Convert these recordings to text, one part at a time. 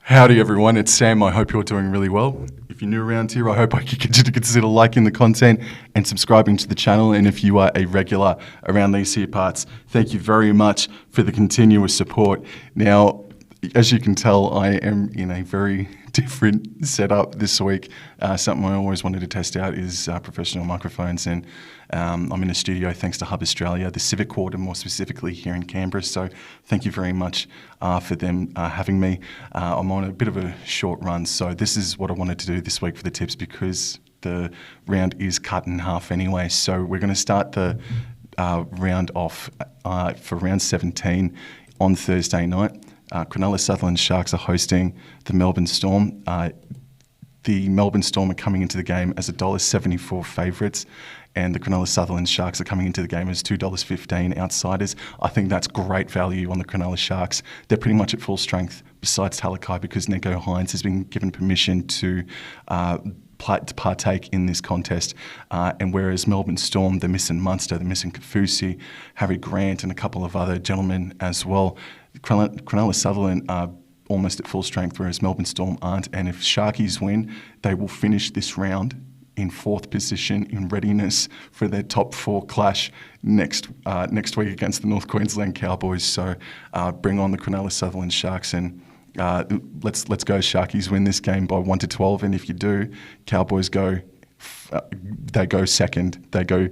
Howdy everyone, it's Sam. I hope you're doing really well. If you're new around here, I hope I can get you to consider liking the content and subscribing to the channel. And if you are a regular around these here parts, thank you very much for the continuous support. Now, as you can tell, I am in a very different setup this week. Something I always wanted to test out is professional microphones, and I'm in a studio thanks to Hub Australia, the Civic Quarter more specifically here in Canberra. So thank you very much for them having me. I'm on a bit of a short run, so this is what I wanted to do this week for the tips because the round is cut in half anyway. So we're going to start the round off for round 17 on Thursday night. Cronulla Sutherland Sharks are hosting the Melbourne Storm. The Melbourne Storm are coming into the game as $1.74 favourites, and the Cronulla Sutherland Sharks are coming into the game as $2.15 outsiders. I think that's great value on the Cronulla Sharks. They're pretty much at full strength besides Talakai because Nico Hines has been given permission to partake in this contest. And whereas Melbourne Storm, they're missing Munster, they're missing Kafusi, Harry Grant and a couple of other gentlemen as well. Cronulla Sutherland are almost at full strength, whereas Melbourne Storm aren't. And if Sharkies win, they will finish this round in fourth position in readiness for their top four clash next week against the North Queensland Cowboys. So bring on the Cronulla Sutherland Sharks and let's go Sharkies win this game by 1-12. And if you do, Cowboys go second. They go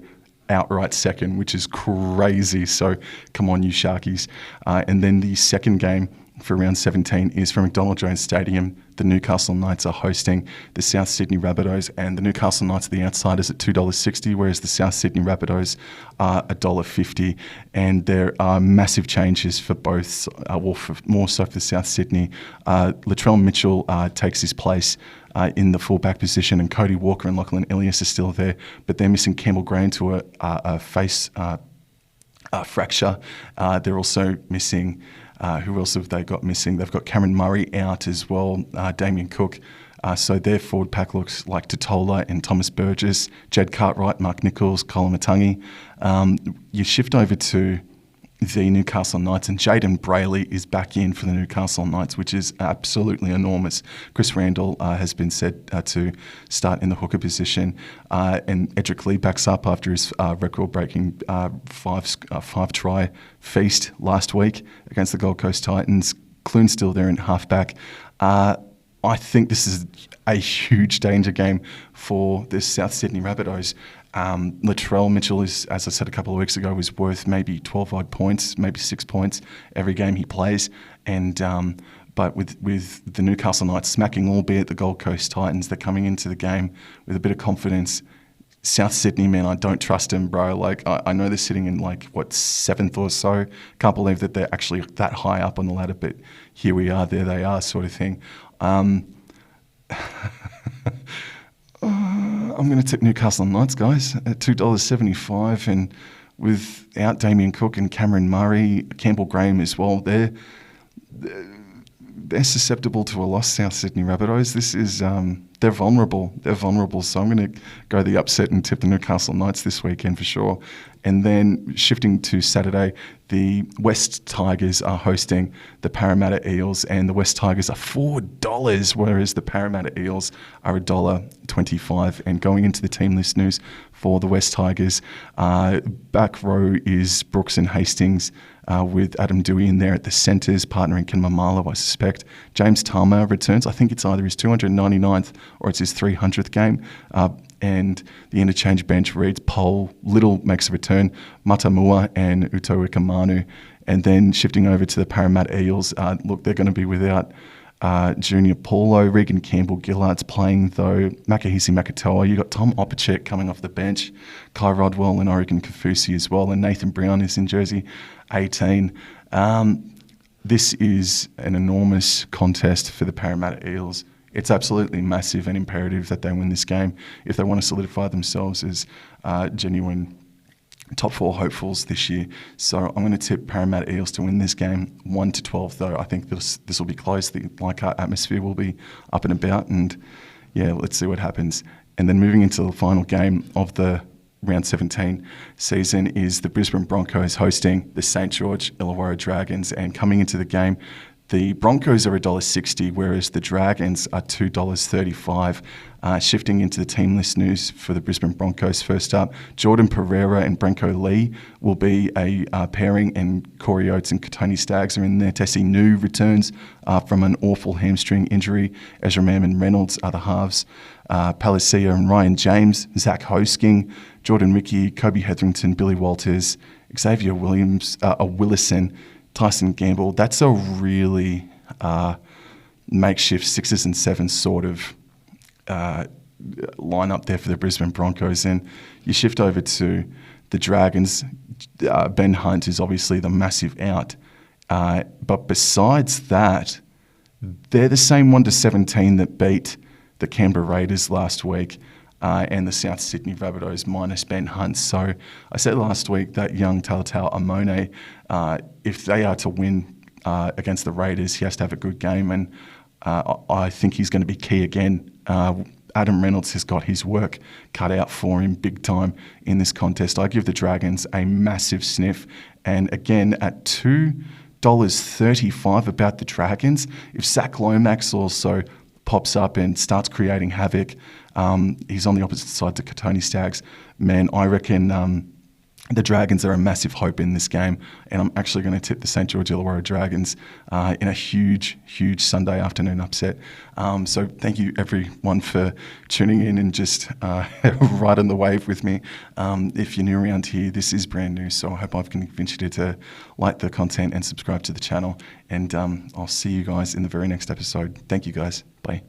outright second, which is crazy. So come on, you Sharkies. And then the second game for round 17 is from McDonald Jones Stadium. The Newcastle Knights are hosting the South Sydney Rabbitohs, and the Newcastle Knights are the outsiders at $2.60, whereas the South Sydney Rabbitohs are $1.50. And there are massive changes for both, more so for South Sydney. Latrell Mitchell takes his place in the fullback position, and Cody Walker and Lachlan Ilias are still there, but they're missing Campbell Green to a face fracture. They're also missing, who else have they got missing? They've got Cameron Murray out as well, Damien Cook. So their forward pack looks like Totola and Thomas Burgess, Jed Cartwright, Mark Nichols, Colin Matangi. You shift over to the Newcastle Knights, and Jaden Brayley is back in for the Newcastle Knights, which is absolutely enormous. Chris Randall has been said to start in the hooker position, and Edric Lee backs up after his record-breaking five-try feast last week against the Gold Coast Titans. Clune's still there in halfback. I think this is a huge danger game for the South Sydney Rabbitohs. Latrell Mitchell is, as I said a couple of weeks ago, was worth maybe 12-odd points, maybe 6 points every game he plays. And but with the Newcastle Knights smacking, albeit the Gold Coast Titans, they're coming into the game with a bit of confidence. South Sydney, man, I don't trust them, bro. Like, I know they're sitting in, seventh or so. Can't believe that they're actually that high up on the ladder, but here we are, there they are, sort of thing. I'm going to tip Newcastle Knights, guys, at $2.75, and without Damien Cook and Cameron Murray, Campbell Graham as well, they're susceptible to a loss, South Sydney Rabbitohs. This is they're vulnerable. They're vulnerable. So I'm going to go the upset and tip the Newcastle Knights this weekend for sure. And then shifting to Saturday, the West Tigers are hosting the Parramatta Eels, and the West Tigers are $4, whereas the Parramatta Eels are $1.25. And going into the team list news for the West Tigers, back row is Brooks and Hastings, with Adam Dewey in there at the centres, partnering Ken Mamalo, I suspect. James Talma returns. I think it's either his 299th or it's his 300th game. And the interchange bench reads Pole, Little makes a return, Matamua and Uto Ikamanu. And then shifting over to the Parramatta Eels, look, they're going to be without Junior Paulo. Regan Campbell-Gillard's playing, though. Makahisi Makatoa. You got Tom Opacek coming off the bench, Kai Rodwell and Oregon Kafusi as well, and Nathan Brown is in jersey 18. This is an enormous contest for the Parramatta Eels. It's absolutely massive and imperative that they win this game if they want to solidify themselves as genuine top four hopefuls this year. So I'm going to tip Parramatta Eels to win this game 1-12, though. I think this will be close. The Leichhardt atmosphere will be up and about, and yeah, let's see what happens. And then moving into the final game of the round 17 season is the Brisbane Broncos hosting the St George Illawarra Dragons, and coming into the game, The Broncos are $1.60, whereas the Dragons are $2.35. Shifting into the team list news for the Brisbane Broncos, first up, Jordan Pereira and Brenko Lee will be a pairing, and Corey Oates and Katoni Staggs are in there. Tessie New returns from an awful hamstring injury. Ezra Mam and Reynolds are the halves. Palacia and Ryan James, Zach Hosking, Jordan Ricky, Kobe Hetherington, Billy Walters, Xavier Willison, Tyson Gamble. That's a really makeshift 6s and 7s sort of line up there for the Brisbane Broncos. And you shift over to the Dragons. Ben Hunt is obviously the massive out. But besides that, they're the same 1-17 that beat the Canberra Raiders last week and the South Sydney Rabbitohs minus Ben Hunt. So I said last week that young Talatau Amone, if they are to win against the Raiders, he has to have a good game, and I think he's going to be key again. Adam Reynolds has got his work cut out for him big time in this contest. I give the Dragons a massive sniff, and again at $2.35 about the Dragons, if Zach Lomax also pops up and starts creating havoc, he's on the opposite side to Katoni Staggs. Man, I reckon the Dragons are a massive hope in this game, and I'm actually going to tip the St. George Illawarra Dragons in a huge, huge Sunday afternoon upset. So thank you everyone for tuning in and just riding the wave with me. If you're new around here, this is brand new, so I hope I've convinced you to like the content and subscribe to the channel. And I'll see you guys in the very next episode. Thank you guys. Bye.